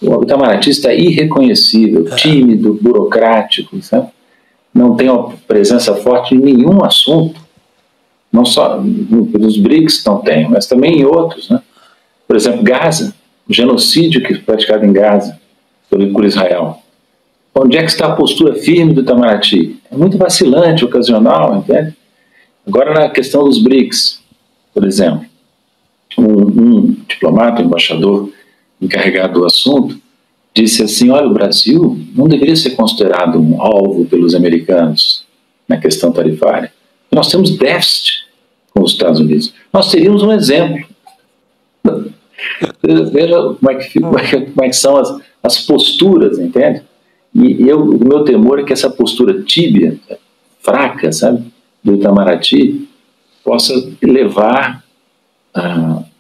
O Itamaraty está irreconhecível, tímido, burocrático, sabe? Não tem uma presença forte em nenhum assunto, não só nos BRICS não tem, mas também em outros, né? Por exemplo, Gaza, o genocídio que foi praticado em Gaza por Israel. Onde é que está a postura firme do Itamaraty? É muito vacilante, ocasional, entende? Agora, na questão dos BRICS, por exemplo, um diplomata, um embaixador encarregado do assunto, disse assim: olha, o Brasil não deveria ser considerado um alvo pelos americanos na questão tarifária. Nós temos déficit com os Estados Unidos. Nós teríamos um exemplo. Veja como é que são as posturas, entende? E o meu temor é que essa postura tíbia, fraca, sabe, do Itamaraty, possa levar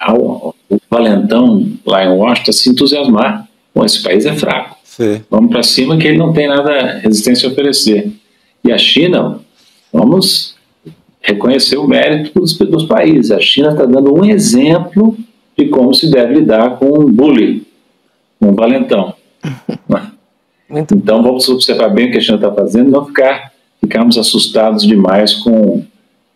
o valentão lá em Washington a se entusiasmar. Bom, esse país é fraco. Sim. Vamos para cima que ele não tem nada resistência a oferecer. E a China, vamos reconhecer o mérito dos países. A China está dando um exemplo de como se deve lidar com um bully, um valentão. Então vamos observar bem o que a China está fazendo e não ficarmos assustados demais com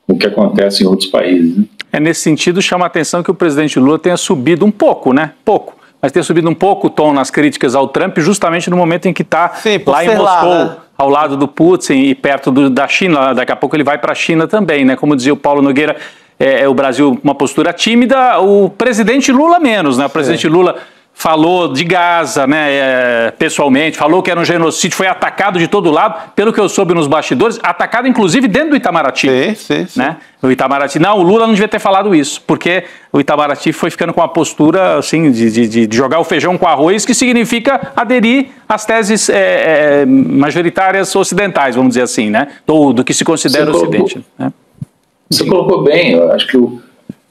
o que acontece em outros países, né? Nesse sentido, chama a atenção que o presidente Lula tenha subido um pouco, né? Pouco. Mas tenha subido um pouco o tom nas críticas ao Trump, justamente no momento em que está lá em Moscou, né? Ao lado do Putin e perto da China. Daqui a pouco ele vai para a China também, né? Como dizia o Paulo Nogueira, o Brasil uma postura tímida, o presidente Lula menos, né? O presidente Lula falou de Gaza, né, pessoalmente, falou que era um genocídio, foi atacado de todo lado, pelo que eu soube nos bastidores, atacado inclusive dentro do Itamaraty. Sim. Né? O Itamaraty, não, o Lula não devia ter falado isso, porque o Itamaraty foi ficando com uma postura assim, de jogar o feijão com arroz, que significa aderir às teses majoritárias ocidentais, vamos dizer assim, né, do que se considera Ocidente. Né? Você colocou bem, eu acho que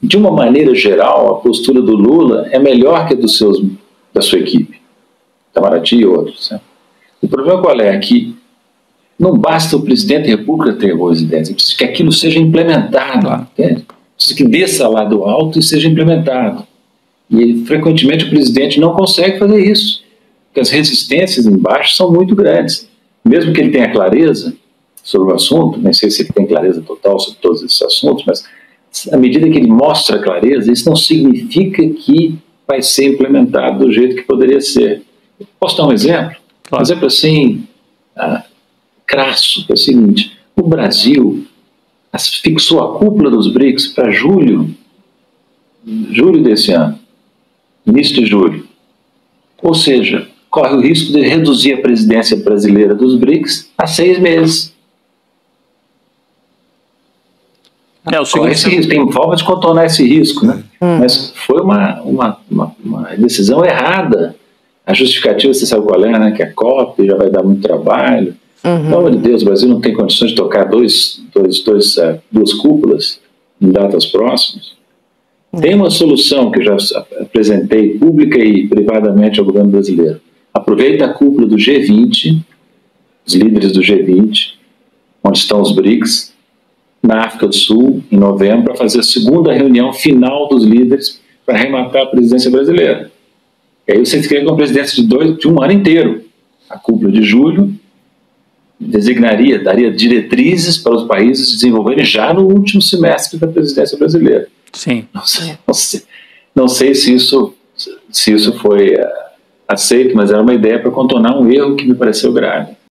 de uma maneira geral, a postura do Lula é melhor que a da sua equipe, Itamaraty e outros. Né? O problema qual é? Que não basta o presidente da República ter boas ideias, precisa que aquilo seja implementado, entende? Precisa que desça lá do alto e seja implementado. E frequentemente o presidente não consegue fazer isso, porque as resistências embaixo são muito grandes. Mesmo que ele tenha clareza sobre o assunto, nem sei se ele tem clareza total sobre todos esses assuntos, mas à medida que ele mostra clareza, isso não significa que vai ser implementado do jeito que poderia ser. Posso dar um exemplo? Claro. Um exemplo assim, crasso, que é o seguinte: o Brasil fixou a cúpula dos BRICS para julho desse ano, início de julho. Ou seja, corre o risco de reduzir a presidência brasileira dos BRICS a 6 meses. Esse risco, tem forma de contornar esse risco, né? Mas foi uma decisão errada. A justificativa, você sabe qual é, né? Que a COP já vai dar muito trabalho. Pelo amor de Deus, o Brasil não tem condições de tocar duas cúpulas em datas próximas. Tem uma solução que eu já apresentei pública e privadamente ao governo brasileiro. Aproveita a cúpula do G20, os líderes do G20, onde estão os BRICS, na África do Sul, em novembro, para fazer a segunda reunião final dos líderes para arrematar a presidência brasileira. E aí você fica com a presidência de um ano inteiro. A cúpula de julho daria diretrizes para os países desenvolverem já no último semestre da presidência brasileira. Sim. Não sei se isso foi aceito, mas era uma ideia para contornar um erro que me pareceu grave.